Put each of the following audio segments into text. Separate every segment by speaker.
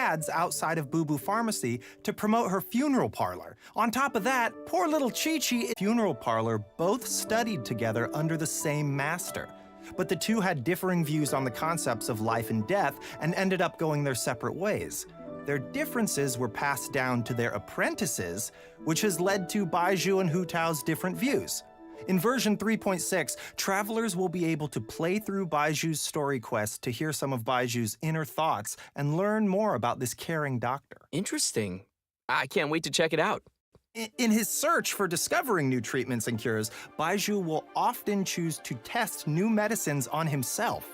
Speaker 1: ads outside of Boo Boo Pharmacy to promote her funeral parlor. On top of that, poor little Chi-Chi and funeral parlor both studied together under the same master. But the two had differing views on the concepts of life and death and ended up going their separate ways. Their differences were passed down to their apprentices, which has led to Baizhu and Hu Tao's different views. In version 3.6, travelers will be able to play through Baiju's story quest to hear some of Baiju's inner thoughts and learn more about this caring doctor.
Speaker 2: Interesting. I can't wait to check it out.
Speaker 1: In his search for discovering new treatments and cures, Baizhu will often choose to test new medicines on himself.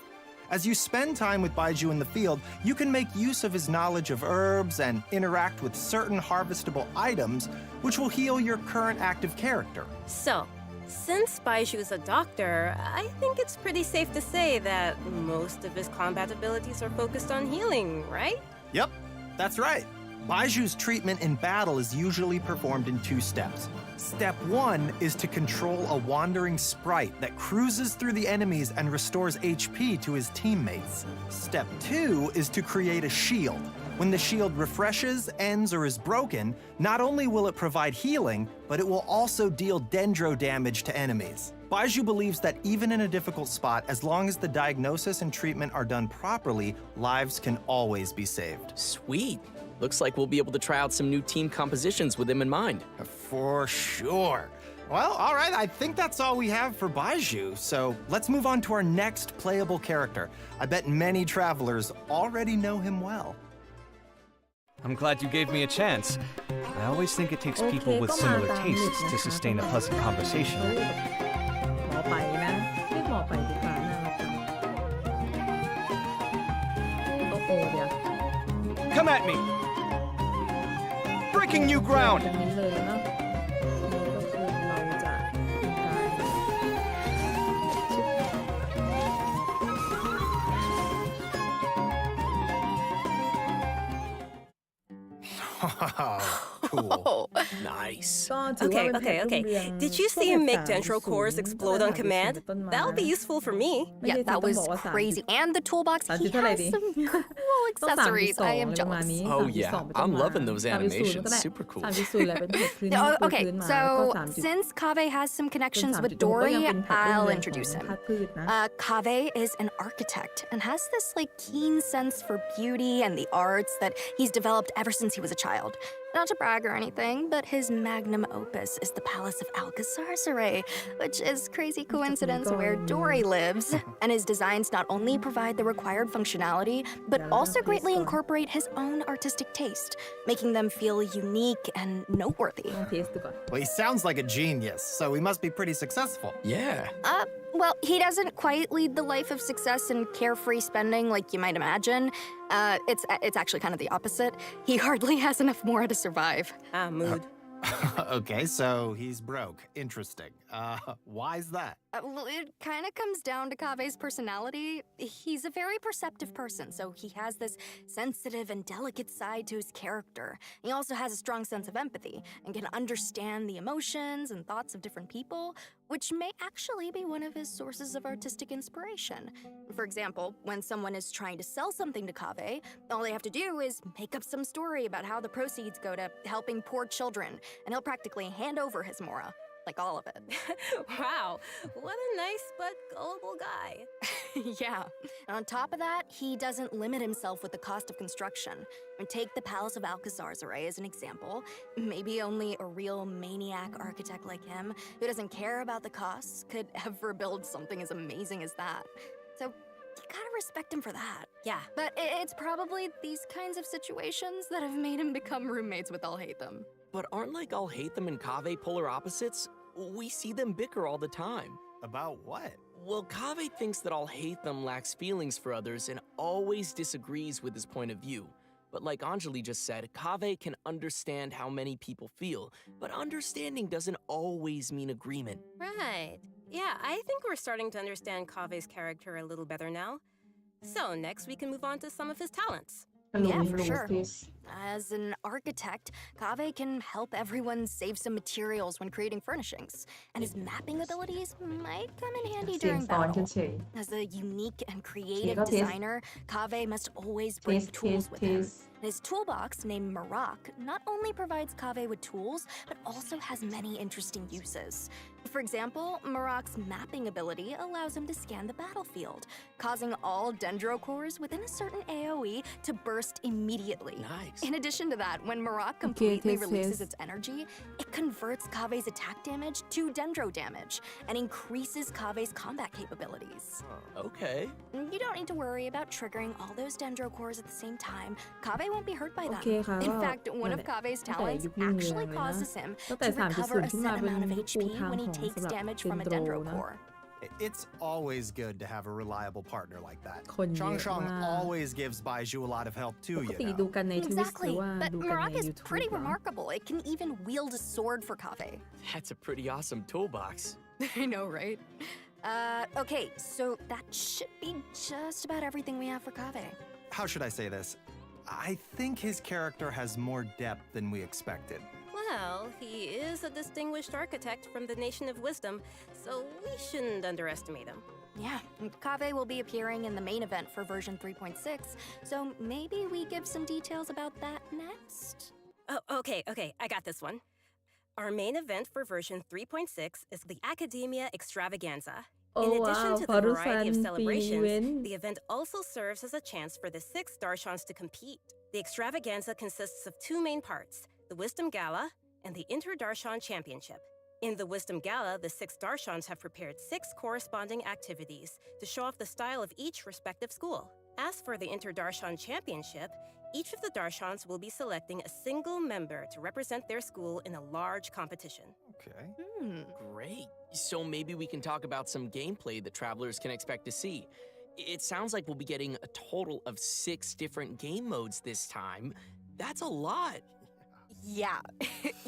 Speaker 1: As you spend time with Baizhu in the field, you can make use of his knowledge of herbs and interact with certain harvestable items, which will heal your current active character.
Speaker 3: So, since Baizhu is a doctor, I think it's pretty safe to say that most of his combat abilities are focused on healing, right?
Speaker 1: Yep, that's right. Baiju's treatment in battle is usually performed in 2 steps. Step 1 is to control a wandering sprite that cruises through the enemies and restores HP to his teammates. Step 2 is to create a shield. When the shield refreshes, ends, or is broken, not only will it provide healing, but it will also deal dendro damage to enemies. Baizhu believes that even in a difficult spot, as long as the diagnosis and treatment are done properly, lives can always be saved.
Speaker 2: Sweet. Looks like we'll be able to try out some new team compositions with him in mind.
Speaker 1: For sure. Well, all right, I think that's all we have for Baizhu, so let's move on to our next playable character. I bet many travelers already know him well.
Speaker 4: I'm glad you gave me a chance. I always think it takes people with similar tastes to sustain a pleasant conversation.
Speaker 5: หมอไปนะเรียกหมอไปดีกว่าโอ้โหเดี๋ยว
Speaker 4: Come at me! Breaking new ground!
Speaker 5: อย่างนี้เลยเนาะนี่ก็คือเราจะ
Speaker 1: Cool.
Speaker 2: Nice.
Speaker 3: Okay. Did you see him make dendro cores explode on command? That'll be useful for me.
Speaker 6: Yeah, that was crazy. And the toolbox, he has some cool accessories. I am jealous.
Speaker 2: Oh yeah, I'm loving those animations. Super cool.
Speaker 6: Okay, so since Kaveh has some connections with Dory, I'll introduce him. Kaveh is an architect and has this keen sense for beauty and the arts that he's developed ever since he was a child. Not to brag or anything, but his magnum opus is the Palace of Alcazarzaray, which is crazy coincidence where Dory lives. And his designs not only provide the required functionality, but also greatly incorporate his own artistic taste, making them feel unique and noteworthy.
Speaker 1: Well, he sounds like a genius, so he must be pretty successful.
Speaker 2: Yeah.
Speaker 6: Well, he doesn't quite lead the life of success and carefree spending like you might imagine. It's actually kind of the opposite. He hardly has enough more to survive.
Speaker 3: Mood.
Speaker 1: Okay, so he's broke. Interesting. Why's that?
Speaker 6: Well, it kind of comes down to Kaveh's personality. He's a very perceptive person, so he has this sensitive and delicate side to his character. He also has a strong sense of empathy and can understand the emotions and thoughts of different people, which may actually be one of his sources of artistic inspiration. For example, when someone is trying to sell something to Kaveh, all they have to do is make up some story about how the proceeds go to helping poor children, and he'll practically hand over his mora. Like all of it.
Speaker 3: Wow, what a nice but gullible guy.
Speaker 6: Yeah. And on top of that, he doesn't limit himself with the cost of construction. And take the Palace of Alcazarzaray as an example. Maybe only a real maniac architect like him, who doesn't care about the costs, could ever build something as amazing as that. So you gotta respect him for that.
Speaker 3: Yeah.
Speaker 6: But it's probably these kinds of situations that have made him become roommates with I'll Hate Them.
Speaker 2: But aren't I'll Hate Them and Kaveh polar opposites? We see them bicker all the time.
Speaker 1: About what?
Speaker 2: Well, Kaveh thinks that I'll Hate Them lacks feelings for others and always disagrees with his point of view. But like Anjali just said, Kaveh can understand how many people feel, but understanding doesn't always mean agreement.
Speaker 3: Right. Yeah, I think we're starting to understand Kaveh's character a little better now. So next we can move on to some of his talents.
Speaker 6: Yeah, for sure. As an architect, Kaveh can help everyone save some materials when creating furnishings, and his mapping abilities might come in handy during battle. As a unique and creative designer, Kaveh must always bring tools with him. His toolbox, named Marak, not only provides Kaveh with tools, but also has many interesting uses. For example, Marak's mapping ability allows him to scan the battlefield, causing all dendro cores within a certain AoE to burst immediately.
Speaker 2: Nice.
Speaker 6: In addition to that, when Marak completely
Speaker 5: test.
Speaker 6: releases its energy, it converts Kaveh's attack damage to dendro damage and increases Kaveh's combat capabilities.
Speaker 2: Okay.
Speaker 6: You don't need to worry about triggering all those dendro cores at the same time. Kaveh won't be hurt by
Speaker 5: โอ
Speaker 6: them.
Speaker 5: เคค่ะ
Speaker 6: In
Speaker 5: ก็
Speaker 6: fact, one of Kaveh's
Speaker 5: ตั้งแต่
Speaker 6: talents
Speaker 5: ยุครุ่งเรือง
Speaker 6: actually
Speaker 5: เลยนะ
Speaker 6: causes him
Speaker 5: ตั้งแต่
Speaker 6: to recover a
Speaker 5: 3.0 ขึ้นมา
Speaker 6: set
Speaker 5: เป็น
Speaker 6: amount of
Speaker 5: ยุคปู
Speaker 6: HP
Speaker 5: ทาง
Speaker 6: when
Speaker 5: ข
Speaker 6: he
Speaker 5: อง
Speaker 6: takes
Speaker 5: สำหรับ
Speaker 6: damage
Speaker 5: เด
Speaker 6: from
Speaker 5: น
Speaker 6: a
Speaker 5: โดร
Speaker 6: dendro
Speaker 5: นะ
Speaker 6: core.
Speaker 1: It's always good to have a reliable partner like that.
Speaker 5: คนเยอะ
Speaker 1: Changshang
Speaker 5: มาก
Speaker 1: always gives Baiju a lot of help
Speaker 5: ป
Speaker 1: too,
Speaker 5: ก
Speaker 1: you
Speaker 5: ติดู
Speaker 1: know.
Speaker 5: กันในทวิตห
Speaker 6: Exactly,
Speaker 5: รือว่า
Speaker 6: but
Speaker 5: ดูกัน
Speaker 6: Marak
Speaker 5: ใน
Speaker 6: is
Speaker 5: YouTube
Speaker 6: pretty
Speaker 5: เหรอ
Speaker 6: remarkable. It can even wield a sword for Kaveh.
Speaker 2: That's a pretty awesome toolbox.
Speaker 6: I know, right? Okay, so that should be just about everything we have for Kaveh.
Speaker 1: How should I say this? I think his character has more depth than we expected.
Speaker 3: Well, he is a distinguished architect from the Nation of Wisdom, so we shouldn't underestimate him.
Speaker 6: Yeah, Kaveh will be appearing in the main event for version 3.6, so maybe we give some details about that next?
Speaker 3: Oh, okay, I got this one. Our main event for version 3.6 is the Academia Extravaganza.
Speaker 5: โอ้
Speaker 3: In
Speaker 5: ว้า
Speaker 3: addition
Speaker 5: ว
Speaker 3: to
Speaker 5: พอ
Speaker 3: the
Speaker 5: รุซัน
Speaker 3: variety of
Speaker 5: ปีอี
Speaker 3: celebrations,
Speaker 5: เวนต์
Speaker 3: the event also serves as a chance for the 6 Darshans to compete. The extravaganza consists of 2 main parts, the Wisdom Gala and the Inter-Darshan Championship. In the Wisdom Gala, the 6 Darshans have prepared 6 corresponding activities to show off the style of each respective school. As for the Inter-Darshan Championship, each of the Darshans will be selecting a single member to represent their school in a large competition.
Speaker 1: Okay.
Speaker 2: Great. So maybe we can talk about some gameplay that travelers can expect to see. It sounds like we'll be getting a total of 6 different game modes this time. That's a lot.
Speaker 6: Yeah,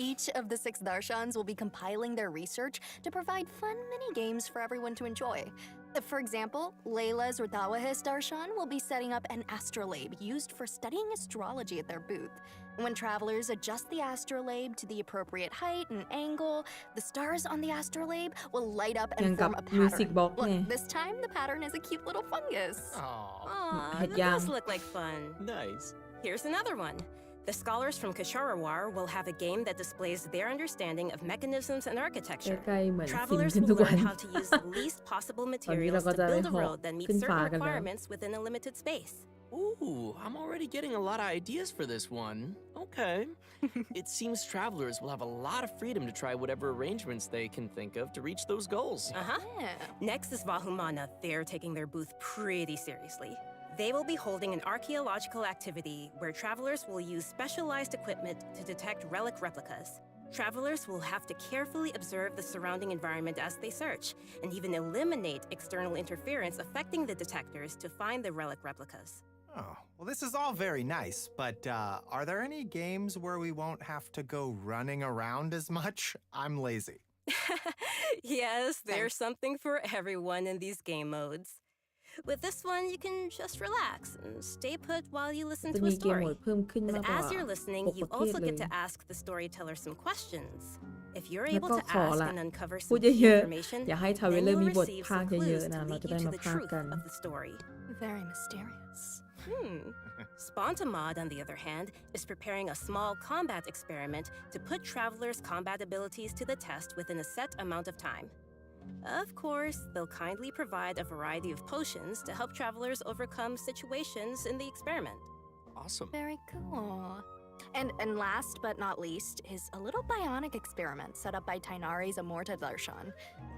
Speaker 6: each of the 6 Darshans will be compiling their research to provide fun mini-games for everyone to enjoy. For example, Layla's Rudawahis Darshan will be setting up an astrolabe used for studying astrology at their booth. When travelers adjust the astrolabe to the appropriate height and angle, the stars on the astrolabe will light up
Speaker 5: อย่าง
Speaker 6: and
Speaker 5: กับ
Speaker 6: form a
Speaker 5: มิวสิก
Speaker 6: pattern.
Speaker 5: บ็อกซ์
Speaker 6: Look,
Speaker 5: เนี่ย
Speaker 6: this time the pattern is a cute little fungus.
Speaker 2: Aw,
Speaker 3: Aw,
Speaker 5: Head
Speaker 3: that
Speaker 5: yang.
Speaker 3: does look like fun.
Speaker 2: nice.
Speaker 3: Here's another one. The scholars from Kasharawar will have a game that displays their understanding of mechanisms and architecture.
Speaker 5: ใกล้ๆเหมือนซิม
Speaker 3: Travelers
Speaker 5: ขึ้น
Speaker 3: will
Speaker 5: ทุกวัน
Speaker 3: learn how to use the least possible
Speaker 5: ตอนนี้
Speaker 3: materials
Speaker 5: เราก็
Speaker 3: to
Speaker 5: จะได้
Speaker 3: build a
Speaker 5: เหาะ
Speaker 3: road that
Speaker 5: ขึ้
Speaker 3: meets
Speaker 5: นฟ้า
Speaker 3: certain
Speaker 5: กันแล้ว
Speaker 3: requirements within a limited space.
Speaker 2: Ooh, I'm already getting a lot of ideas for this one. Okay. It seems travelers will have a lot of freedom to try whatever arrangements they can think of to reach those goals.
Speaker 3: Uh-huh.
Speaker 6: Yeah.
Speaker 3: Next is Vahumana. They're taking their booth pretty seriously. They will be holding an archaeological activity where travelers will use specialized equipment to detect relic replicas. Travelers will have to carefully observe the surrounding environment as they search, and even eliminate external interference affecting the detectors to find the relic replicas.
Speaker 1: Oh, well, this is all very nice, but are there any games where we won't have to go running around as much? I'm lazy.
Speaker 3: Yes, there's something for everyone in these game modes. With this one, you can just relax and stay put while you listen
Speaker 5: จะ
Speaker 3: to
Speaker 5: มี
Speaker 3: a
Speaker 5: เกมโหม
Speaker 3: story.
Speaker 5: ดเพิ่มขึ้น
Speaker 3: But
Speaker 5: มากกว่า
Speaker 3: as you're listening,
Speaker 5: 6
Speaker 3: you
Speaker 5: ประเทศ
Speaker 3: also
Speaker 5: เลย
Speaker 3: get to ask the storyteller some questions. If you're
Speaker 5: แล้ว
Speaker 3: able
Speaker 5: ก็
Speaker 3: to
Speaker 5: ขอ
Speaker 3: ask
Speaker 5: ละ
Speaker 3: and uncover
Speaker 5: พูด
Speaker 3: some key
Speaker 5: เยอะ
Speaker 3: information,
Speaker 5: ๆอย่าให้ทาวเวล
Speaker 3: then
Speaker 5: เลอร์
Speaker 3: you'll
Speaker 5: มีบท
Speaker 3: receive
Speaker 5: ภาค
Speaker 3: some
Speaker 5: เย
Speaker 3: clues
Speaker 5: อะๆ
Speaker 3: to
Speaker 5: นะเรา
Speaker 3: lead
Speaker 5: จะ
Speaker 3: you
Speaker 5: ได้
Speaker 3: to
Speaker 5: มา
Speaker 3: the
Speaker 5: พาก
Speaker 3: truth
Speaker 5: กัน
Speaker 3: of the story.
Speaker 6: Very mysterious.
Speaker 3: Spontamod, on the other hand, is preparing a small combat experiment to put travelers' combat abilities to the test within a set amount of time. Of course, they'll kindly provide a variety of potions to help travelers overcome situations in the experiment.
Speaker 2: Awesome.
Speaker 6: Very cool. And last but not least is a little bionic experiment set up by Tainari's Amorta Darshan.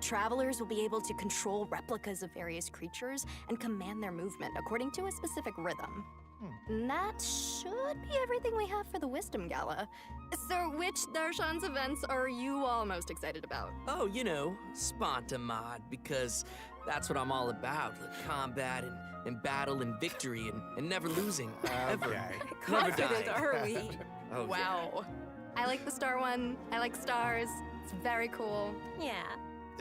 Speaker 6: Travelers will be able to control replicas of various creatures and command their movement according to a specific rhythm. And that should be everything we have for the Wisdom Gala. So which Darshan's events are you all most excited about?
Speaker 2: Oh, you know, Spontamod, because that's what I'm all about. Combat and battle and victory and never losing. Ever.
Speaker 1: Okay.
Speaker 2: Never
Speaker 3: Confident,
Speaker 2: dying.
Speaker 3: are we?
Speaker 2: Oh, yeah.
Speaker 6: Wow. I like the star one. I like stars. It's very cool.
Speaker 3: Yeah.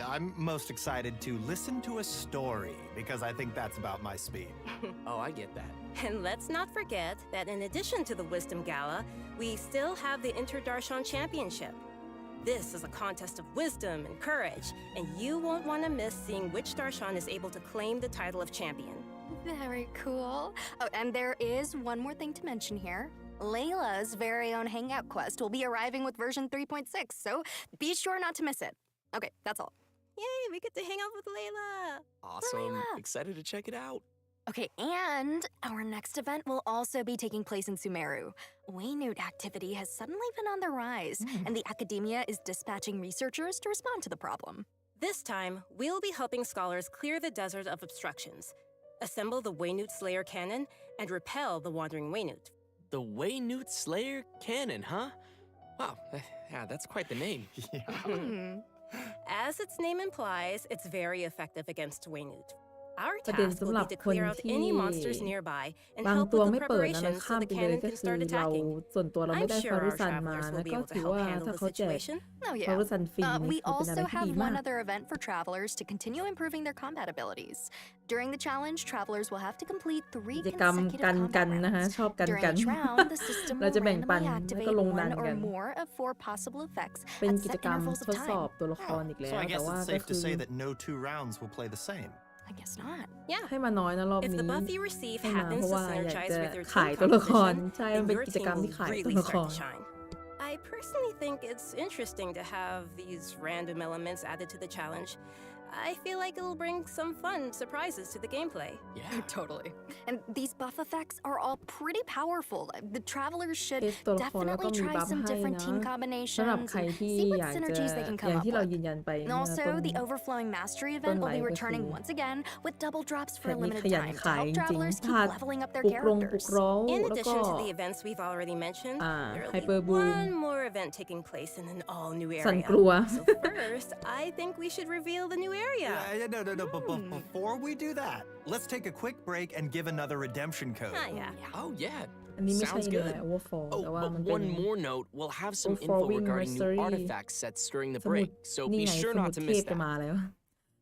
Speaker 1: I'm most excited to listen to a story because I think that's about my speed.
Speaker 2: Oh, I get that.
Speaker 3: And let's not forget that in addition to the Wisdom Gala, we still have the Inter-Darshan Championship. This is a contest of wisdom and courage, and you won't want to miss seeing which Darshan is able to claim the title of champion.
Speaker 6: Very cool. Oh, and there is one more thing to mention here. Layla's very own Hangout quest will be arriving with version 3.6, so be sure not to miss it. Okay, that's all.
Speaker 3: Yay, we get to hang out with Layla.
Speaker 2: Awesome.
Speaker 6: Layla.
Speaker 2: Excited to check it out.
Speaker 6: Okay, and our next event will also be taking place in Sumeru. Waynute activity has suddenly been on the rise, and the academia is dispatching researchers to respond to the problem.
Speaker 3: This time, we'll be helping scholars clear the desert of obstructions, assemble the Waynute Slayer cannon, and repel the wandering Waynute.
Speaker 2: The Waynute Slayer Cannon, huh? Wow, yeah, that's quite the name.
Speaker 3: As its name implies, it's very effective against Waynute. Our
Speaker 5: ประเด็น
Speaker 3: task
Speaker 5: สำ
Speaker 3: will
Speaker 5: หรับ
Speaker 3: be to
Speaker 5: คน
Speaker 3: clear out
Speaker 5: ที่
Speaker 3: any monsters nearby and
Speaker 5: บาง
Speaker 3: help
Speaker 5: ตัว
Speaker 3: with
Speaker 5: ไม่
Speaker 3: the
Speaker 5: เปิดนะ
Speaker 3: preparations
Speaker 5: ข้า
Speaker 3: so
Speaker 5: ม
Speaker 3: the
Speaker 5: ไปเลย
Speaker 3: cannon
Speaker 5: ก็
Speaker 3: can
Speaker 5: คือ
Speaker 3: start
Speaker 5: เรา
Speaker 3: attacking.
Speaker 5: ส่วนตัวเราไม่
Speaker 3: I'm
Speaker 5: ได้
Speaker 3: sure
Speaker 5: ฟารุ
Speaker 3: our
Speaker 5: ซันมา
Speaker 3: travelers
Speaker 5: นะ
Speaker 3: will be
Speaker 5: ก็
Speaker 3: able to
Speaker 5: ถือ
Speaker 3: help
Speaker 5: ว่า
Speaker 3: handle
Speaker 5: ถ้า
Speaker 3: the
Speaker 5: เขาแจก
Speaker 3: situation.
Speaker 6: Oh,
Speaker 5: ฟา
Speaker 6: yeah.
Speaker 5: รุซันฟรี
Speaker 6: We
Speaker 5: นี่คือเป็นอะไร
Speaker 6: also
Speaker 5: ที่
Speaker 6: have
Speaker 5: ดี
Speaker 6: one
Speaker 5: มาก
Speaker 6: other event for travelers to continue improving their combat abilities. During the challenge, travelers will have to complete 3
Speaker 5: กิจกรรม
Speaker 6: consecutive
Speaker 5: กัน
Speaker 6: combat
Speaker 5: นะฮะ
Speaker 6: rounds.
Speaker 5: ชอบกัน
Speaker 6: During
Speaker 5: กัน
Speaker 6: each round, the system
Speaker 5: เรา
Speaker 6: will
Speaker 5: จะแบ่งปัน
Speaker 6: randomly
Speaker 5: แล้วก็
Speaker 6: activate
Speaker 5: ลงดัน
Speaker 6: one
Speaker 5: กั
Speaker 6: or
Speaker 5: น
Speaker 6: more of 4 possible effects
Speaker 5: เป็น
Speaker 6: at
Speaker 5: กิจ
Speaker 6: set
Speaker 5: กรรม
Speaker 6: intervals
Speaker 5: ท
Speaker 6: of
Speaker 5: ดสอบ
Speaker 6: time.
Speaker 5: ตัวละครอีกแล้ว
Speaker 1: So I
Speaker 5: แต่
Speaker 1: guess
Speaker 5: ว่า
Speaker 1: it's
Speaker 5: ก็
Speaker 1: safe
Speaker 5: คื
Speaker 1: to
Speaker 5: อ
Speaker 1: say that no 2 rounds will play the same.
Speaker 6: I guess not.
Speaker 3: Yeah.
Speaker 5: ให้มาน้อยนะรอบ
Speaker 3: If
Speaker 5: นี้
Speaker 3: the buff you receive
Speaker 5: ให้มาเพ
Speaker 3: happens
Speaker 5: ราะ
Speaker 3: to
Speaker 5: ว่าอยาก
Speaker 3: synergize
Speaker 5: จะ
Speaker 3: with your
Speaker 5: ขาย
Speaker 3: team
Speaker 5: ตัวละคร
Speaker 3: composition,
Speaker 5: ใช่มัน
Speaker 3: then
Speaker 5: เป็น
Speaker 3: your
Speaker 5: กิจกรร
Speaker 3: team
Speaker 5: มที่
Speaker 3: will
Speaker 5: ขายตัว
Speaker 3: really
Speaker 5: ละค
Speaker 3: start
Speaker 5: ร
Speaker 3: to shine. I personally think it's interesting to have these random elements added to the challenge. I feel like it'll bring some fun surprises to the gameplay.
Speaker 2: Yeah.
Speaker 6: Totally. And these buff effects are all pretty powerful. The travelers should
Speaker 5: เทสตัวละครแล้วก็
Speaker 6: definitely
Speaker 5: มี
Speaker 6: try
Speaker 5: บัฟ
Speaker 6: some
Speaker 5: ให้
Speaker 6: different
Speaker 5: นะ
Speaker 6: team
Speaker 5: สำหรับ
Speaker 6: combinations
Speaker 5: ใคร
Speaker 6: and
Speaker 5: ที่
Speaker 6: see
Speaker 5: อ
Speaker 6: what
Speaker 5: ยากจะ
Speaker 6: synergies they can
Speaker 5: อ
Speaker 6: come
Speaker 5: ย่าง
Speaker 6: up
Speaker 5: ที่เรา
Speaker 6: with.
Speaker 5: ยืนยันไป
Speaker 6: And
Speaker 5: นะ
Speaker 6: also,
Speaker 5: ต้น
Speaker 6: the Overflowing Mastery event will be
Speaker 5: live
Speaker 6: returning
Speaker 5: stream.
Speaker 6: once again with double drops for
Speaker 5: แถ
Speaker 6: a
Speaker 5: มนี้
Speaker 6: limited
Speaker 5: ขยัน
Speaker 6: time to
Speaker 5: ขาย
Speaker 6: help
Speaker 5: จริง
Speaker 6: travelers
Speaker 5: ๆ
Speaker 6: keep
Speaker 5: พลาด
Speaker 6: leveling up
Speaker 5: ป
Speaker 6: their
Speaker 5: ลุกรงปลุก
Speaker 6: characters.
Speaker 5: เร้า
Speaker 3: In
Speaker 5: แล้วก็
Speaker 3: addition to the events we've already mentioned, there'll be
Speaker 5: Hyper Boom
Speaker 3: one more event taking place in an all-new
Speaker 5: สั่น
Speaker 3: area.
Speaker 5: กลัว
Speaker 3: So first, I think we should reveal the new area.
Speaker 1: No. But before we do that, let's take a quick break and give another redemption code.
Speaker 3: Yeah.
Speaker 2: Oh, yeah.
Speaker 5: อันนี้ไม่ใช่
Speaker 2: Sounds
Speaker 5: เลย
Speaker 2: good.
Speaker 5: โอเวอร์ฟอร์แต่ว่า
Speaker 2: Oh,
Speaker 5: มัน
Speaker 2: but
Speaker 5: เป็น
Speaker 2: one more note. We'll have some info
Speaker 5: Overflowing
Speaker 2: regarding new
Speaker 5: Mastery
Speaker 2: artifact sets during the
Speaker 5: สมุด
Speaker 2: break, so
Speaker 5: นี่
Speaker 2: be
Speaker 5: ไง
Speaker 2: sure
Speaker 5: สมุ
Speaker 2: not
Speaker 5: ด
Speaker 2: to
Speaker 5: เท
Speaker 2: miss
Speaker 5: พจะ
Speaker 2: that.
Speaker 5: มาแล้ว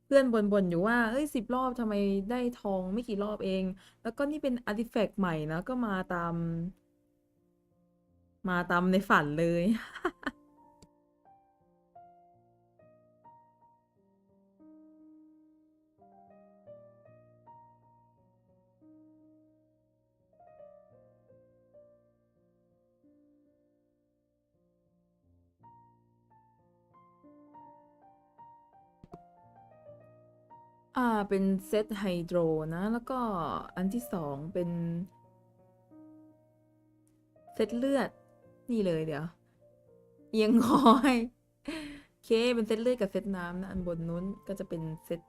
Speaker 5: เพื่อนบ่นอยู่ว่าเอ้ย10 รอบทำไมได้ทองไม่กี่รอบเอง แล้วก็นี่เป็นอาร์ติแฟกต์ใหม่นะก็มาตามในฝันเลย เป็นเซตไฮโดรนะ แล้วก็อันที่2เป็นเซตเลือด นี่เลยเดี๋ยวเอียงคอยเคเป็นเซตเลือดกับเซตน้ำนะอันบนนู้นก็จะเป็นเซต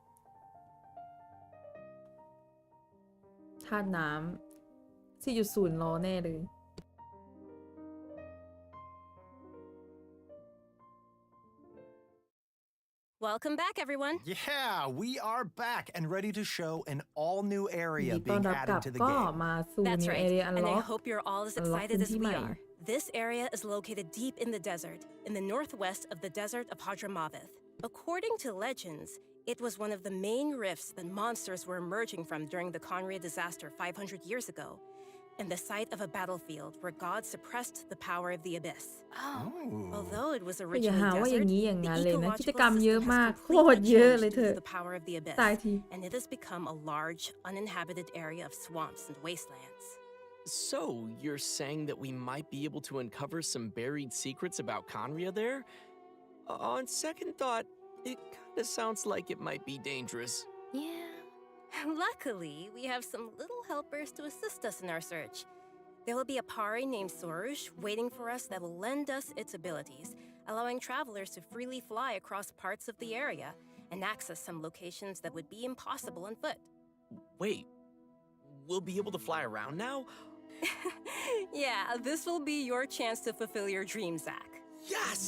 Speaker 5: ธาตุน้ำ4.0 รอแน่เลย
Speaker 3: Welcome back, everyone.
Speaker 1: Yeah, we are back and ready to show an all-new
Speaker 5: ยิน
Speaker 1: area
Speaker 5: ดีต้อน
Speaker 1: being
Speaker 5: รับกลั
Speaker 1: added
Speaker 5: บ
Speaker 1: to the
Speaker 5: ก็
Speaker 1: game.
Speaker 5: มาสู่
Speaker 3: That's
Speaker 5: New
Speaker 3: right,
Speaker 5: Area
Speaker 3: and I
Speaker 5: Unlock
Speaker 3: hope you're all as
Speaker 5: Unlock
Speaker 3: excited as
Speaker 5: พื้นที่
Speaker 3: we
Speaker 5: ใหม่
Speaker 3: are. This area is located deep in the desert, in the northwest of the desert of Hadramaveth. According to legends, it was one of the main rifts that monsters were emerging from during the Conria disaster 500 years ago, and the site of a battlefield where God suppressed the power of the abyss.
Speaker 6: Oh.
Speaker 3: Although it was
Speaker 5: อย่า
Speaker 3: originally
Speaker 5: หาว่าอย่าง
Speaker 3: desert,
Speaker 5: นี้อย่าง
Speaker 3: the
Speaker 5: นั้นเลยนะ กิจ
Speaker 3: ecological
Speaker 5: กรรมเยอะ
Speaker 3: system
Speaker 5: มาก
Speaker 3: has
Speaker 5: โคตร
Speaker 3: completely
Speaker 5: เยอะเลย
Speaker 3: changed
Speaker 5: เธ
Speaker 3: due
Speaker 5: อ
Speaker 3: to the power of the abyss,
Speaker 5: ตายที
Speaker 3: and it has become a large, uninhabited area of swamps and wastelands.
Speaker 2: So, you're saying that we might be able to uncover some buried secrets about Conria there? On second thought, it kinda sounds like it might be dangerous.
Speaker 6: Yeah.
Speaker 3: Luckily, we have some little helpers to assist us in our search. There will be a pari named Sorush waiting for us that will lend us its abilities, allowing travelers to freely fly across parts of the area and access some locations that would be impossible on foot.
Speaker 2: Wait, we'll be able to fly around now?
Speaker 3: Yeah, this will be your chance to fulfill your dream, Zach.
Speaker 2: Yes!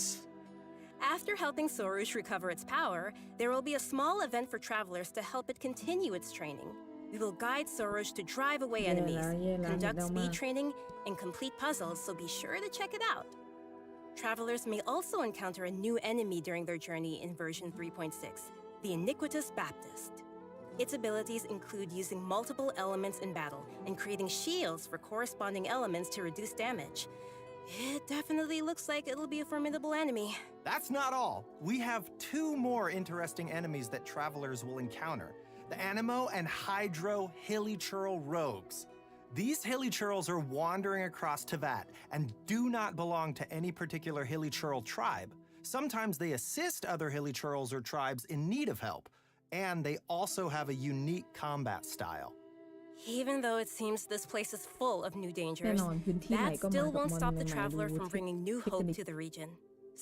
Speaker 3: After helping Sorush recover its power, there will be a small event for travelers to help it continue its training. We will guide Sorush to drive away enemies, conduct speed training, and complete puzzles, so be sure to check it out. Travelers may also encounter a new enemy during their journey in version 3.6, the Iniquitous Baptist. Its abilities include using multiple elements in battle and creating shields for corresponding elements to reduce damage. It definitely looks like it'll be a formidable enemy.
Speaker 1: That's not all. We have 2 more interesting enemies that travelers will encounter. the Anemo and Hydro Hilichurl rogues. These Hilichurls are wandering across Teyvat and do not belong to any particular Hilichurl tribe. Sometimes they assist other Hilichurls or tribes in need of help, and they also have a unique combat style.
Speaker 3: Even though it seems this place is full of new
Speaker 5: แน่
Speaker 3: dangers,
Speaker 5: นอนพื้นที่ไหน
Speaker 3: that
Speaker 5: ก็มา
Speaker 3: still
Speaker 5: กับ
Speaker 3: won't
Speaker 5: มอน
Speaker 3: stop the
Speaker 5: ใหม่ๆ
Speaker 3: traveler
Speaker 5: รู้
Speaker 3: from bringing new
Speaker 5: เทค
Speaker 3: hope
Speaker 5: นิค
Speaker 3: to the region.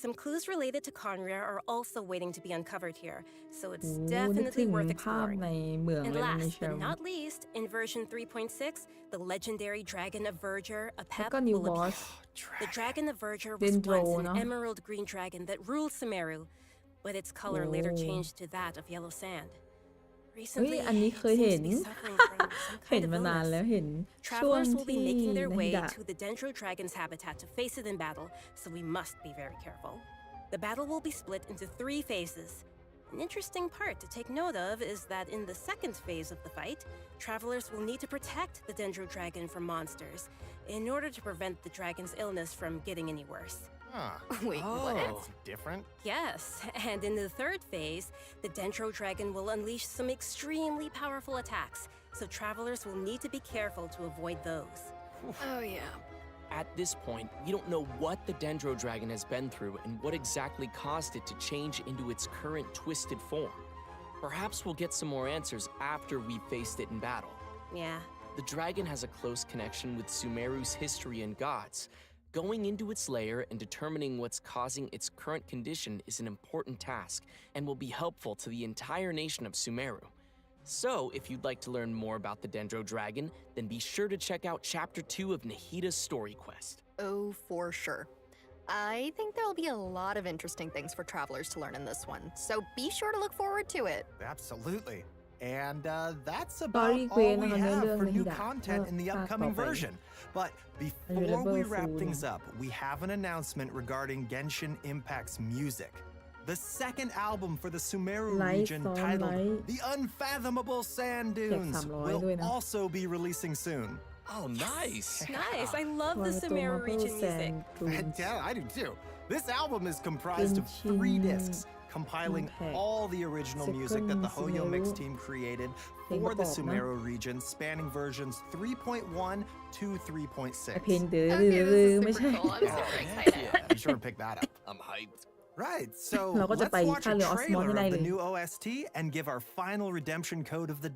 Speaker 3: Some clues related to Conria are also waiting to be uncovered here, so it's
Speaker 5: โอ้นึกถึ
Speaker 3: definitely
Speaker 5: ง
Speaker 3: worth
Speaker 5: ภาพ
Speaker 3: exploring.
Speaker 5: ในเมือง
Speaker 3: And
Speaker 5: เลยนะใน
Speaker 3: last
Speaker 5: เชล
Speaker 3: but not least, in version 3.6, the legendary Dragon of Verdure, a
Speaker 5: แล้ว
Speaker 3: pep
Speaker 5: ก็ New
Speaker 3: will appear.
Speaker 5: Boss
Speaker 3: The Dragon of Verdure was
Speaker 5: Dendro,
Speaker 3: once an
Speaker 5: no?
Speaker 3: emerald green dragon that ruled Sumeru, but its color later
Speaker 5: Oh.
Speaker 3: changed to that of yellow sand.
Speaker 5: เฮ้ย
Speaker 3: Recently,
Speaker 5: อันนี้
Speaker 3: it
Speaker 5: เคย
Speaker 3: seems
Speaker 5: เห็น
Speaker 3: to be suffering from some
Speaker 5: เห็น
Speaker 3: kind of
Speaker 5: มานานแล้ว
Speaker 3: illness.
Speaker 5: เห็นช่วง
Speaker 3: Travelers will
Speaker 5: ที่
Speaker 3: be making their
Speaker 5: นา
Speaker 3: way
Speaker 5: ฮิดะ
Speaker 3: to the Dendro Dragon's habitat to face it in battle, so we must be very careful. The battle will be split into 3 phases. An interesting part to take note of is that in the second phase of the fight, travelers will need to protect the Dendro Dragon from monsters in order to prevent the dragon's illness from getting any worse.
Speaker 1: Huh.
Speaker 6: Wait,
Speaker 1: Oh,
Speaker 6: what?
Speaker 1: that's different.
Speaker 3: Yes, and in the third phase, the Dendro Dragon will unleash some extremely powerful attacks, so travelers will need to be careful to avoid those.
Speaker 6: Oh, yeah.
Speaker 2: At this point, we don't know what the Dendro Dragon has been through and what exactly caused it to change into its current twisted form. Perhaps we'll get some more answers after we've faced it in battle.
Speaker 3: Yeah.
Speaker 2: The dragon has a close connection with Sumeru's history and gods. Going into its lair and determining what's causing its current condition is an important task and will be helpful to the entire nation of Sumeru. So, if you'd like to learn more about the Dendro Dragon, then be sure to check out Chapter 2 of Nahida's story quest.
Speaker 6: Oh, for sure. I think there'll be a lot of interesting things for travelers to learn in this one, so be sure to look forward to it.
Speaker 1: Absolutely. And that's
Speaker 5: Story
Speaker 1: about all
Speaker 5: quest
Speaker 1: we
Speaker 5: นะคะเนื้อ
Speaker 1: have
Speaker 5: เรื่อง
Speaker 1: for
Speaker 5: นาฮิ
Speaker 1: new
Speaker 5: ดะ
Speaker 1: content in the
Speaker 5: ก็ภาคต่อ
Speaker 1: upcoming
Speaker 5: ไป
Speaker 1: version. But before
Speaker 5: Available
Speaker 1: we wrap
Speaker 5: soon.
Speaker 1: things up, we have an announcement regarding Genshin Impact's music. The second album for the Sumeru region,
Speaker 5: Song
Speaker 1: titled
Speaker 5: Light
Speaker 1: The Unfathomable Sand
Speaker 5: แจก
Speaker 1: Dunes,
Speaker 5: 300ด้วย
Speaker 1: will
Speaker 5: นะ
Speaker 1: also be releasing soon.
Speaker 2: Oh, nice!
Speaker 3: Nice, I love the
Speaker 5: Toronto
Speaker 3: Sumeru
Speaker 5: Marble
Speaker 3: region music.
Speaker 5: Sand Dunes
Speaker 1: Yeah, I do too. This album is comprised of 3
Speaker 5: Genshin
Speaker 1: discs, compiling
Speaker 5: Impact
Speaker 1: all the original music that the
Speaker 5: Second
Speaker 1: Hoyo Mix
Speaker 5: Sumeru
Speaker 1: team created
Speaker 5: เพลงป
Speaker 1: for
Speaker 5: ระก
Speaker 1: the
Speaker 5: อบนะ
Speaker 1: Sumeru region, spanning versions 3.1 to
Speaker 5: ไอเพลง
Speaker 1: 3.6.
Speaker 5: เดือ
Speaker 6: Okay,
Speaker 5: ดือ
Speaker 6: this is
Speaker 5: ไม่
Speaker 6: super
Speaker 5: ใช่
Speaker 6: cool. I'm
Speaker 1: Oh,
Speaker 6: super
Speaker 1: heck
Speaker 6: excited.
Speaker 1: yeah. Be sure to pick that up.
Speaker 2: I'm hyped.
Speaker 1: Right, so
Speaker 5: เราก็จะ
Speaker 1: let's
Speaker 5: ไป
Speaker 1: watch
Speaker 5: ท่า
Speaker 1: a
Speaker 5: เรือออสมอสให้
Speaker 1: trailer
Speaker 5: ได้
Speaker 1: of
Speaker 5: เล
Speaker 1: the
Speaker 5: ย
Speaker 1: new OST and give our final redemption code of the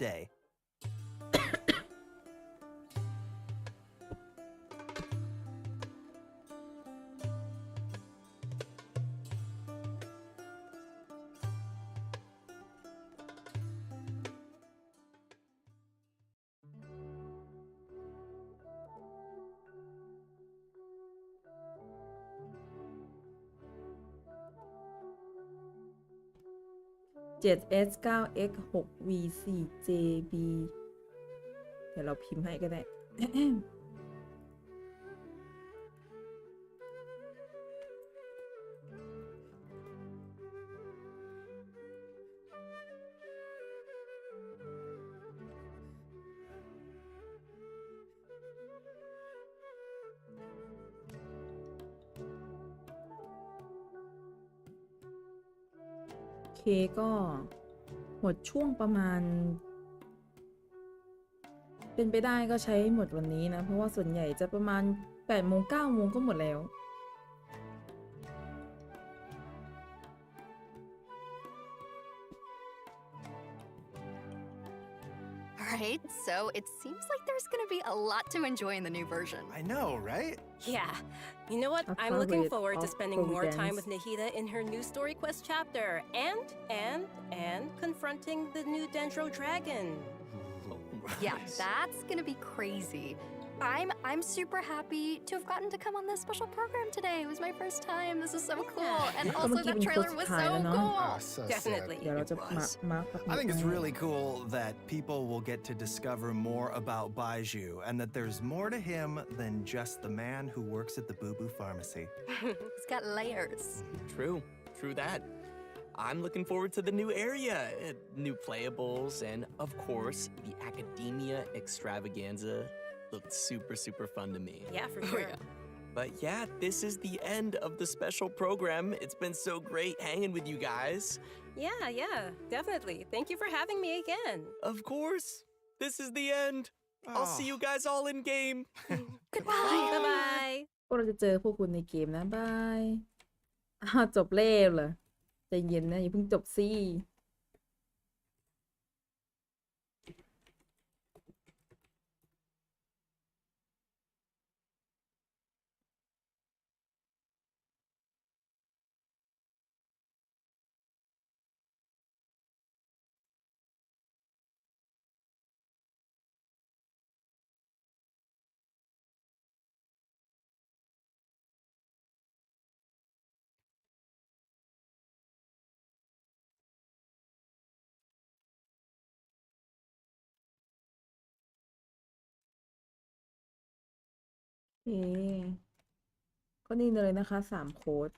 Speaker 1: day.7S9X6V4JB
Speaker 5: เดี๋ยวเราพิมพ์ให้ก็ได้ เคก็หมดช่วงประมาณ เป็นไปได้ก็ใช้หมดวันนี้นะ เพราะว่าส่วนใหญ่จะประมาณ 8 โมง 9 โมงก็หมดแล้ว
Speaker 6: Alright, so it seems like there's gonna be a lot to enjoy in the new version.
Speaker 1: I know, right?
Speaker 3: Yeah. You know what?
Speaker 5: A
Speaker 3: I'm looking
Speaker 5: parade
Speaker 3: forward to
Speaker 5: of
Speaker 3: spending more time with
Speaker 5: Providence.
Speaker 3: Nahida in her new story quest chapter and confronting the new Dendro Dragon.
Speaker 6: Yeah,
Speaker 2: Nice.
Speaker 6: that's gonna be crazy. I'm super happy to have gotten to come on this special program today. It was my first time. This is so cool. And
Speaker 5: ก็
Speaker 6: also
Speaker 5: เมื่อกี้
Speaker 6: the
Speaker 5: เป็นโค้ด
Speaker 6: trailer
Speaker 5: สุด
Speaker 6: was
Speaker 5: ท้าย
Speaker 6: so
Speaker 5: แล้วเนาะ
Speaker 6: cool.
Speaker 1: so
Speaker 3: Definitely.
Speaker 5: เดี๋ยวเราจะ
Speaker 2: It
Speaker 5: มา
Speaker 2: was.
Speaker 5: มาร์คปักหมุด
Speaker 1: I think it's
Speaker 5: ให้
Speaker 1: really cool that people will get to discover more about Baiju and that there's more to him than just the man who works at the Boo Boo Pharmacy.
Speaker 6: It's got layers.
Speaker 2: True that. I'm looking forward to the new area, new playables, and of course, the Academia Extravaganza looked super fun to me.
Speaker 3: Yeah, for sure.
Speaker 2: But yeah, this is the end of the special program. It's been so great hanging with you guys.
Speaker 3: Yeah, definitely. Thank you for having me again.
Speaker 2: Of course. This is the end. I'll see you guys all in game.
Speaker 6: Goodbye.
Speaker 3: Bye-bye.
Speaker 5: พวกเราจะเจอพวกคุณในเกมนะบายอ้าวจบเร็วเหรอใจเย็นนะอย่าเพิ่งจบสิโอเคก็นี่เลยนะคะ3 โค้ด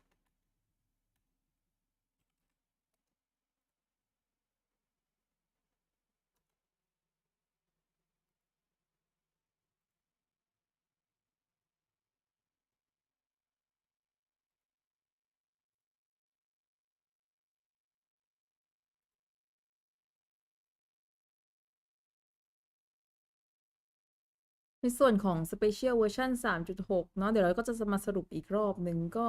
Speaker 5: ในส่วนของ Special Version 3.6 เนาะเดี๋ยวเราก็จะมาสรุปอีกรอบหนึ่งก็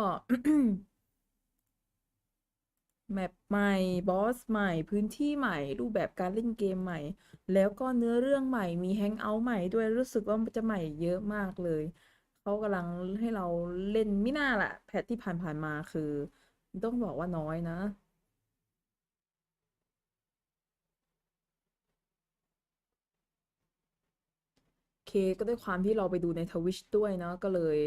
Speaker 5: แมปใหม่บอสใหม่พื้นที่ใหม่รูปแบบการเล่นเกมใหม่ แล้วก็เนื้อเรื่องใหม่มีแฮงเอาท์ใหม่ด้วยรู้สึกว่ามันจะใหม่เยอะมากเลยเขากำลังให้เราเล่นไม่น่าละแพทที่ผ่านๆมาคือต้องบอกว่าน้อยนะเคก็ด้วยความที่เราไปดูในทวิชด้วยเนาะก็เลย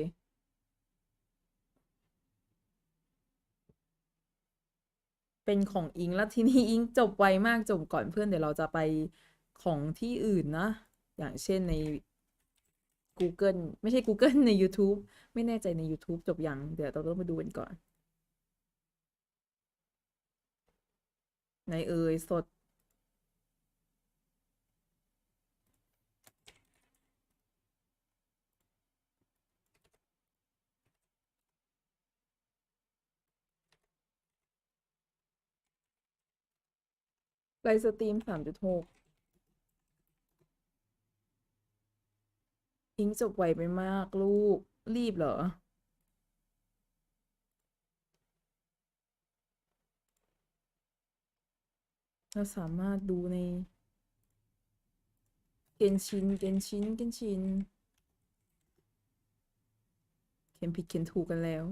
Speaker 5: เป็นของอิงแล้วทีนี้อิงจบไวมากจบก่อนเพื่อนเดี๋ยวเราจะไปของที่อื่นนะอย่างเช่นใน Google ไม่ใช่ Google ใน YouTube ไม่แน่ใจใน YouTube จบยังเดี๋ยวเราต้องมาดูกันก่อนในสดไลฟ์สตรีม 3.6 อิงจบไวไปมากลูกรีบเหรอเราสามารถดูในเกนชินเขียนผิดเขียนถูกกันแล้ว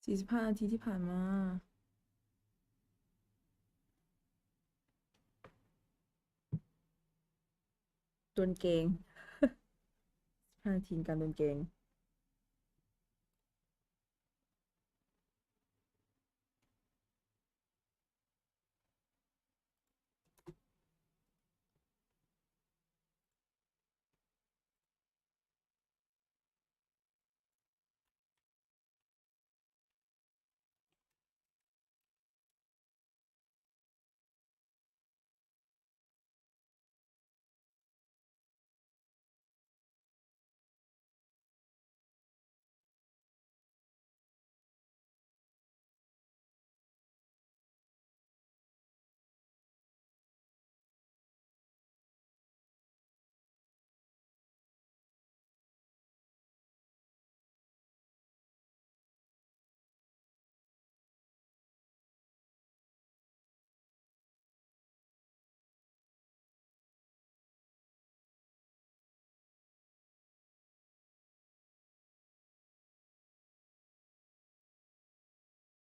Speaker 5: 45 นาทีที่ผ่านมาโดนเกง15 นาทีการโดนเกง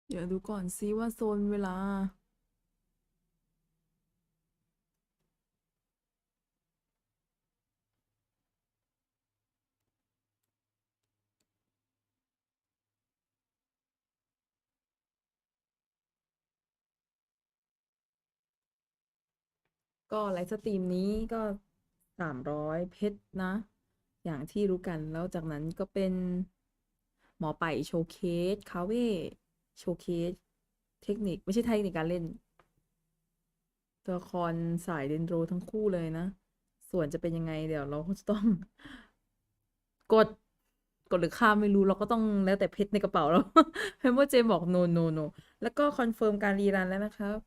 Speaker 5: เดี๋ยวดูก่อนซิว่าโซนเวลา ก็ไลฟ์สตรีมนี้ก็300เพชรนะ อย่างที่รู้กันแล้วจากนั้นก็เป็นหมอไปโชว์เคสคาเว่โชว์เคสเทคนิคไม่ใช่เทคนิคการเล่นตัวละครสายเดนโรทั้งคู่เลยนะ ส่วนจะเป็นยังไงเดี๋ยวเราก็จะต้อง กดหรือข้ามไม่รู้เราก็ต้องแล้วแต่เพชรในกระเป๋าเรา เพมเบอร์เจบอก no no no แล้วก็คอนเฟิร์มการรีรันแล้วนะครับ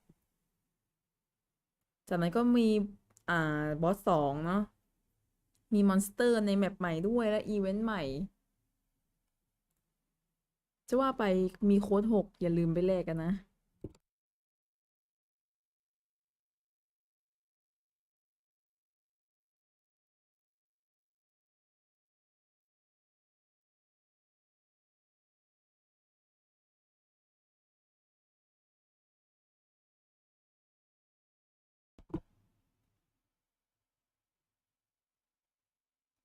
Speaker 5: จากนั้นก็มีบอส2เนาะมีมอนสเตอร์ในแมปใหม่ด้วยและอีเวนต์ใหม่ จะว่าไปมีโค้ด6อย่าลืมไปแลกกันนะ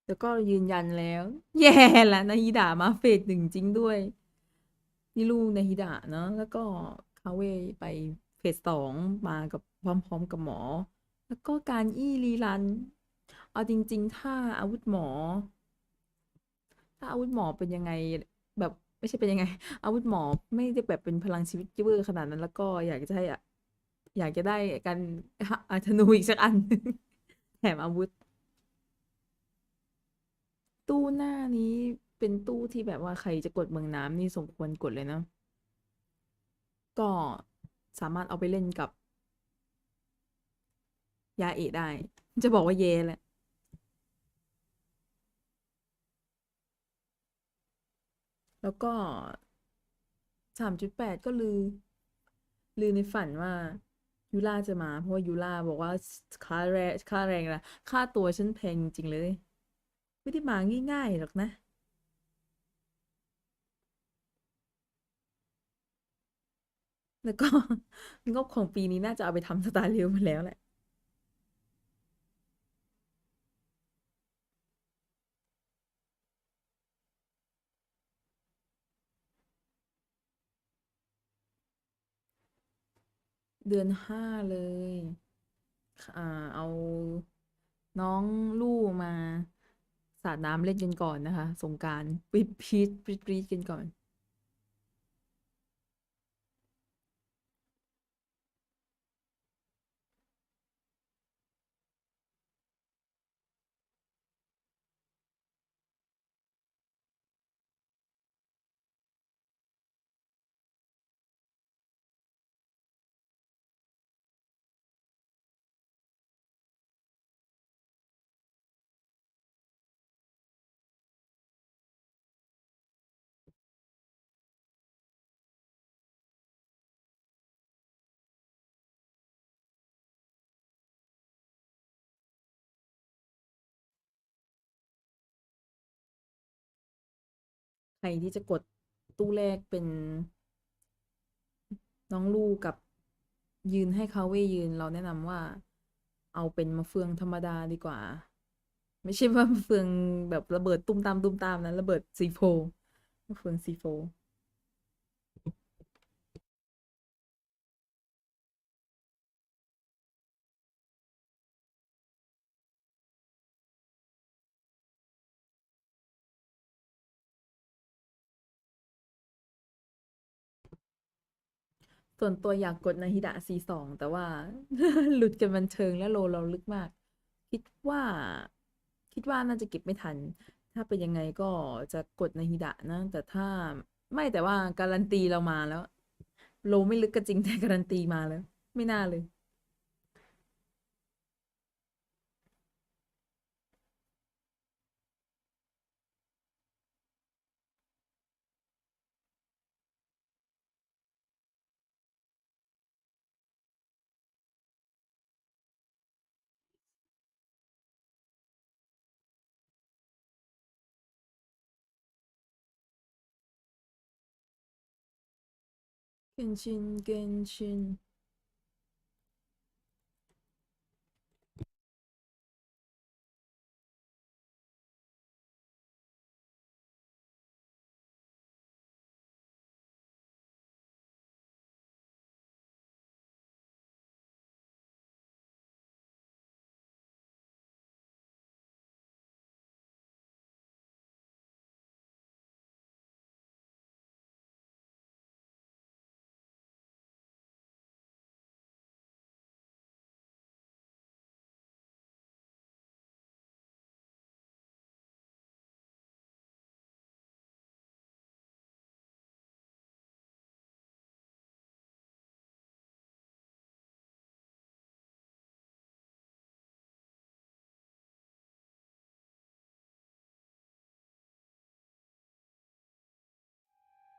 Speaker 5: แล้วก็ยืนยันแล้ว แย่ละนาฮิดะมาเฟส1จริงด้วย นี่ลูกนาฮิดะเนาะแล้วก็คาเวไปเฟส2มากับพร้อมๆกับหมอ แล้วก็การรีรัน เอาจริงๆ ถ้าอาวุธหมอ เป็นยังไงแบบไม่ใช่เป็นยังไง อาวุธหมอไม่ได้แบบเป็นพลังชีวิตเวอร์ขนาดนั้น แล้วก็อยากจะให้อยากจะได้การธนูอีกสักอัน แถมอาวุธ ตู้หน้านี้เป็นตู้ที่แบบว่าใครจะกดเมืองน้ำนี่สมควรกดเลยนะ ก็สามารถเอาไปเล่นกับยาเอะได้ จะบอกว่าเยแหละ แล้วก็3.8ก็ลือในฝันว่ายูล่าจะมา เพราะว่ายูล่าบอกว่าค่าแรงนะค่าตัวฉันแพงจริงๆเลย ไม่ได้มาง่ายๆหรอกนะ แล้วก็ งบของปีนี้น่าจะเอาไปทำสตาร์เรลมาแล้วแหละ เดือน5เลย เอาน้องลู่มาสาดน้ำเล่นกันก่อนนะคะ สงกรานต์ปรีดกันก่อน ใครที่จะกดตู้แรกเป็นน้องลู่กับยืนให้เขาเว่ยืนเราแนะนำว่าเอาเป็นมะเฟืองธรรมดาดีกว่า ไม่ใช่ว่ามะเฟืองแบบระเบิดตุ้มตามนะระเบิดซีโฟมะเฟืองซีโฟส่วนตัวอยากกดนาฮิดะ C2 แต่ว่า หลุดกันบันเทิงและโลเราลึกมาก คิดว่า น่าจะเก็บไม่ทัน ถ้าเป็นยังไงก็จะกดนาฮิดะนะ แต่ถ้าไม่แต่ว่าการันตีเรามาแล้ว โลไม่ลึกก็จริงแต่การันตีมาแล้ว ไม่น่าเลยเกนชิน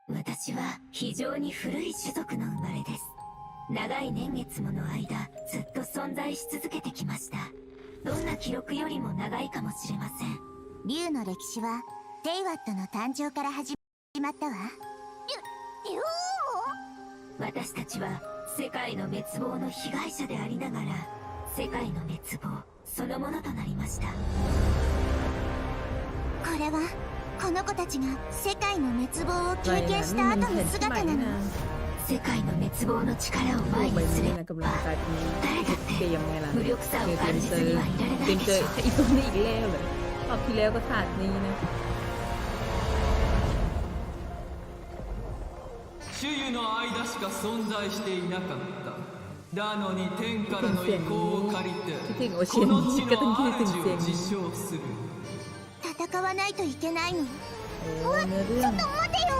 Speaker 7: 私は非常に古い種族の生まれです。長い年月もの間ずっと存在し続けてきました。どんな記録よりも長いかもしれません。
Speaker 8: 竜の歴史はテイワットの誕生から始まったわ。竜王？
Speaker 7: 私たちは世界の滅亡の被害者でありながら世界の滅亡そのものとなりました。
Speaker 8: これはこの子たちが世界の滅亡を経験した後の姿なの。
Speaker 7: 世界の滅亡の力を前にすれば誰だって無力さを感じずにはいられないでしょう。
Speaker 5: ไอ้ตัวนี้อีกแล้วเลยรอบที่แล้วก็ขาดนี้นะ
Speaker 9: 種々の間しか存在していなかった。なのに天からの意向を借りてこの地の主を自称する。
Speaker 8: 戦わないといけないの。ちょっと待てよ。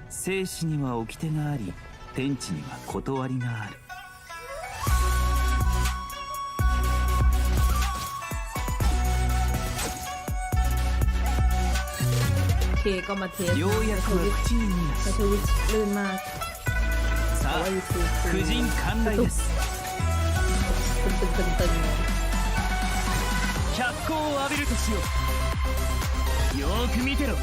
Speaker 10: 生死には掟があり、天地には断りがある。
Speaker 5: เคก็มาเทส
Speaker 10: ようやくは口に見
Speaker 5: แต่
Speaker 10: や
Speaker 5: ทวิตลื่นมาก
Speaker 10: さあ婦人寛大です。
Speaker 5: ตึง
Speaker 10: 脚光を浴びるとしよう。よーく見てろ。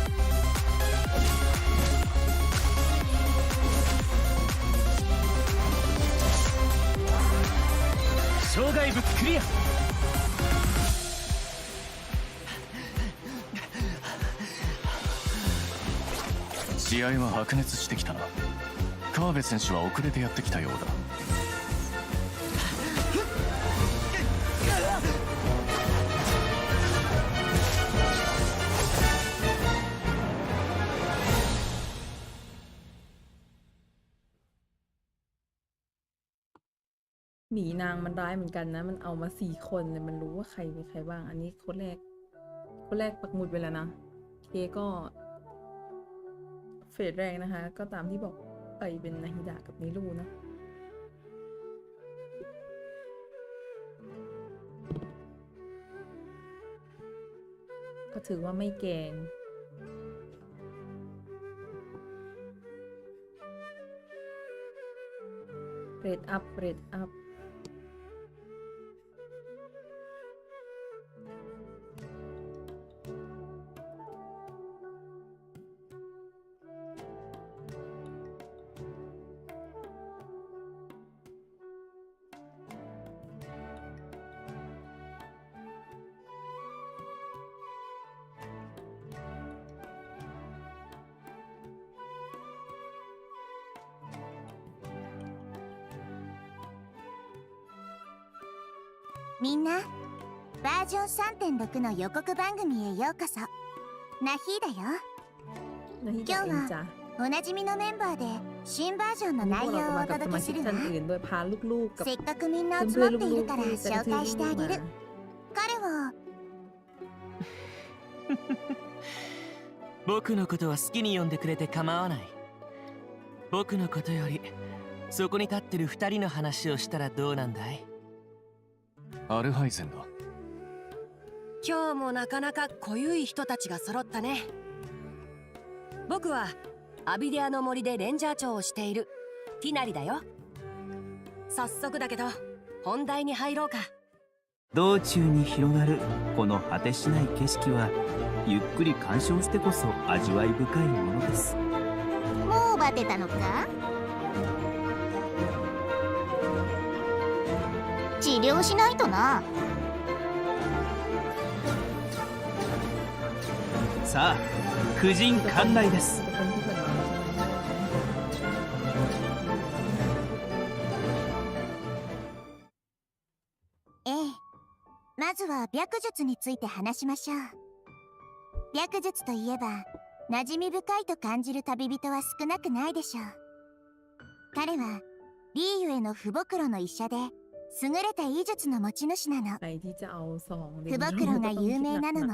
Speaker 10: 障害物クリア。
Speaker 11: 試合は白熱してきたな。川辺選手は遅れてやってきたようだ。
Speaker 5: หมีนางมันร้ายเหมือนกันนะมันเอามา4 คนเลยมันรู้ว่าใครมีใครบ้างอันนี้คนแรกปักหมุดไปแล้วนะเคก็เฟสแรกนะคะก็ตามที่บอกไปเป็นนาฮิดะกับนิรูนะก็ถือว่าไม่แกงเรทอัพ
Speaker 8: みんなバージョン 3.6 の予告番組へようこそ。ナヒーだよ。今日はおなじみのメンバーで新バージョンの内容をお届けするわ。せっかくみんな集まっているから紹介してあげる。彼は
Speaker 2: 僕のことは好きに呼んでくれて構わない。僕のことよりそこに立ってる2人の話をしたらどうなんだい？
Speaker 11: アルハイゼンだ。
Speaker 12: 今日もなかなか濃ゆい人たちが揃ったね。僕はアビデアの森でレンジャー長をしているティナリだよ。早速だけど本題に入ろうか。
Speaker 10: 道中に広がるこの果てしない景色はゆっくり鑑賞してこそ味わい深いものです。
Speaker 8: もうバテたのか？治療しないとな。
Speaker 10: さあ婦人館内です。
Speaker 8: まずは白術について話しましょう。白術といえば馴染み深いと感じる旅人は少なくないでしょう。彼はリーユへの父母黒の医者で優れた医術の持ち主なの。福袋が有名なのも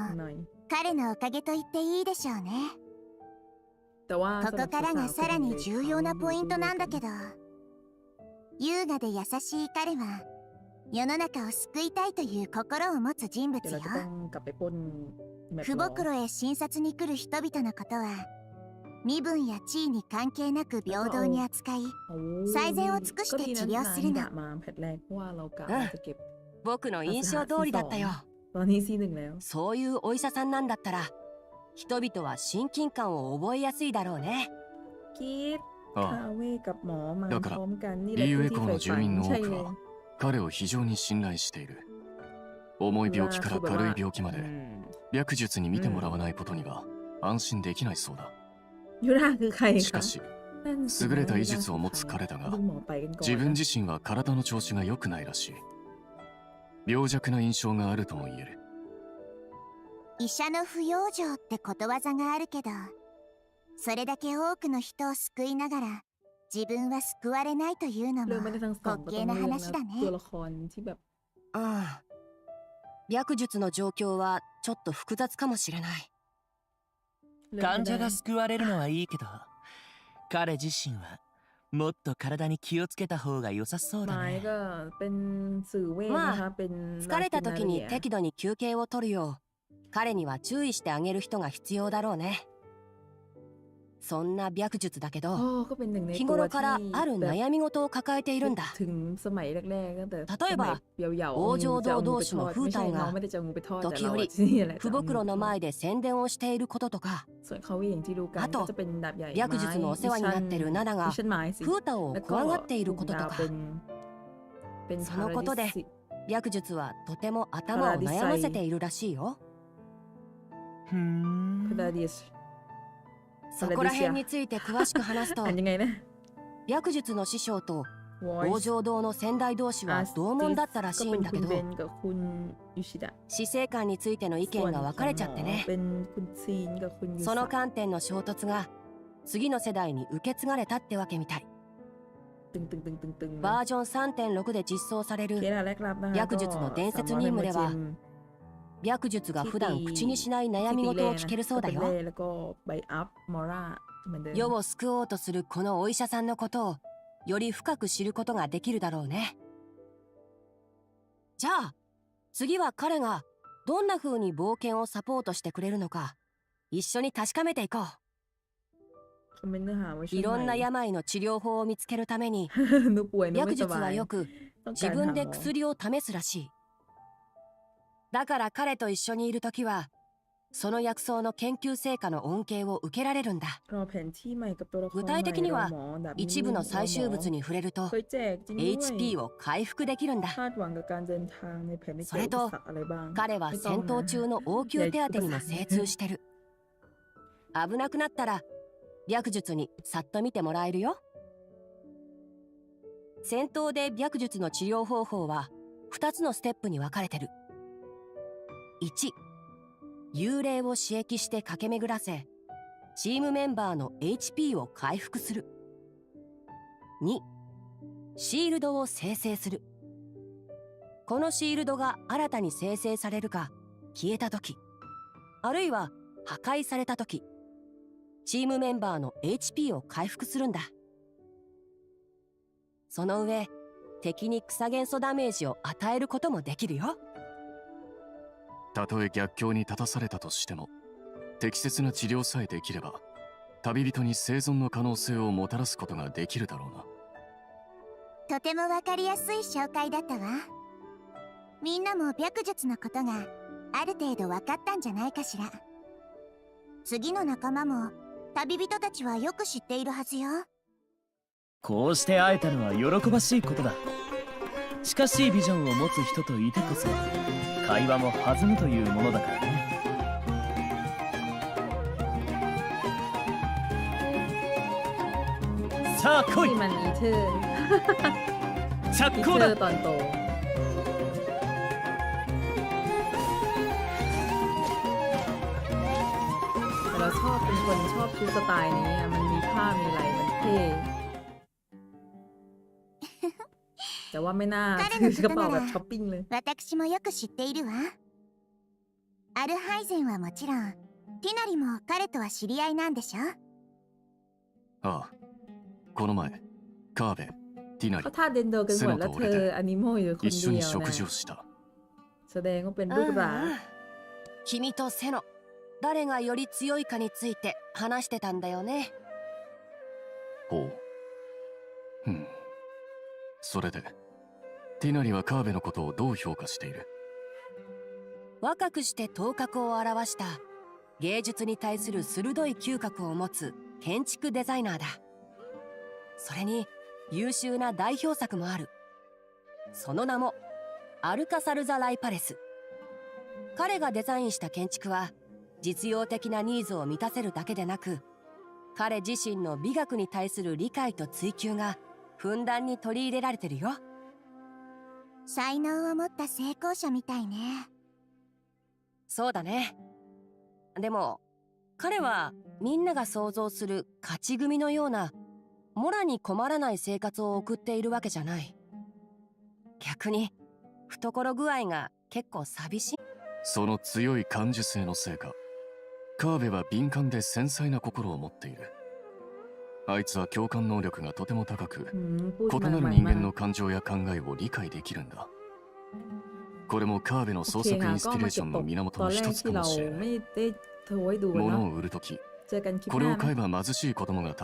Speaker 8: 彼のおかげと言っていいでしょうね。ここからがさらに重要なポイントなんだけど、優雅で優しい彼は世の中を救いたいという心を持つ人物よ。福袋へ診察に来る人々のことは身分や地位に関係なく平等に扱い、最善を尽くして治療するの。
Speaker 12: 僕の印象通りだったよ。そういうお医者さんなんだったら人々は親近感を覚えやすいだろうね。
Speaker 11: ああ、だからリウエコの住民の多くは彼を非常に信頼している。重い病気から軽い病気まで白術に見てもらわないことには安心できないそうだ。しかし優れた医術を持つ彼だが、自分自身は体の調子が良くないらしい。病弱な印象があるとも言える。
Speaker 8: 医者の不養生ってことわざがあるけど、それだけ多くの人を救いながら自分は救われないというのも滑稽な話だね。
Speaker 12: ああ、白術の状況はちょっと複雑かもしれない。
Speaker 13: 患者が救われるのはいいけど、彼自身はもっと体に気をつけた方が良さそうだね。
Speaker 12: まあ、疲れた時に適度に休憩を取るよう彼には注意してあげる人が必要だろうね。そんな白術だけど、日頃からある悩み事を抱えているんだ。例えば王城堂同士の風太が時折福袋の前で宣伝をしていることとか、あと白術のお世話になっているナナが風太を怖がっていることとか、そのことで白術はとても頭を悩ませているらしいよ。そこら辺について詳しく話すと、白術の師匠と王城堂の先代同士は同門だったらしいんだけど、死生観についての意見が分かれちゃってね。その観点の衝突が次の世代に受け継がれたってわけみたい。バージョン 3.6 で実装される白術の伝説任務では、白術が普段口にしない悩み事を聞けるそうだよ。世を救おうとするこのお医者さんのことをより深く知ることができるだろうね。じゃあ次は彼がどんな風に冒険をサポートしてくれるのか一緒に確かめていこう。いろんな病の治療法を見つけるために白術はよく自分で薬を試すらしい。だから彼と一緒にいるときはその薬草の研究成果の恩恵を受けられるんだ。具体的には一部の採集物に触れると HP を回復できるんだ。それと彼は戦闘中の応急手当にも精通してる。危なくなったら白術にさっと見てもらえるよ。戦闘で白術の治療方法は2つのステップに分かれてる。1、幽霊を刺激して駆け巡らせチームメンバーの HP を回復する。2、シールドを生成する。このシールドが新たに生成されるか消えた時、あるいは破壊された時、チームメンバーの HP を回復するんだ。その上敵に草元素ダメージを与えることもできるよ。
Speaker 11: たとえ逆境に立たされたとしても適切な治療さえできれば旅人に生存の可能性をもたらすことができるだろうな。
Speaker 8: とてもわかりやすい紹介だったわ。みんなも白術のことがある程度分かったんじゃないかしら。次の仲間も旅人たちはよく知っているはずよ。
Speaker 13: こうして会えたのは喜ばしいことだ。近しいビジョンを持つ人といてこそ会話も弾むというものだからね。さあ来い。着工だ。
Speaker 5: เราชอบเป็นคนชอบชุดสไตล์นี้มันมีผ้ามีอะไรมันเท่แต่ แต่ว่าไม่น่าถือกระเป๋าแบบช้อปปิ้งเลย
Speaker 8: 私もよく知っているわ。アルハイゼンはもちろん、ティナリも彼とは知り合いなんでしょ？
Speaker 11: ああ、この前、カーベ、ティナリ、
Speaker 5: เขาท่าเดินโดกันหมดแล้วเธออนิโมอยู่คน
Speaker 11: 一緒
Speaker 5: เดี
Speaker 11: に
Speaker 5: ยว
Speaker 11: 食事
Speaker 5: นะ
Speaker 11: をした。
Speaker 5: แสดงว่าเป็นลูกหลาน
Speaker 12: 君とセノ、誰がより強いかについて話してたんだよね。
Speaker 11: ほう。それで、ティナリはカーベのことをどう評価している？
Speaker 12: 若くして頭角を現した芸術に対する鋭い嗅覚を持つ建築デザイナーだ。それに優秀な代表作もある。その名もアルカサルザ・ライパレス。彼がデザインした建築は実用的なニーズを満たせるだけでなく、彼自身の美学に対する理解と追求がふんだんに取り入れられてるよ。
Speaker 8: 才能を持った成功者みたいね。
Speaker 12: そうだね。でも彼はみんなが想像する勝ち組のようなモラに困らない生活を送っているわけじゃない。逆に懐具合が結構寂しい。
Speaker 11: その強い感受性のせいか、カーベは敏感で繊細な心を持っている。あいつは共感能力がとても高く、異なる人間の感情や考えを理解できるんだ。これもカーベの創作インスピレーションの源の一つかもしれない。物を売るとき、これを買えば貧しい子供が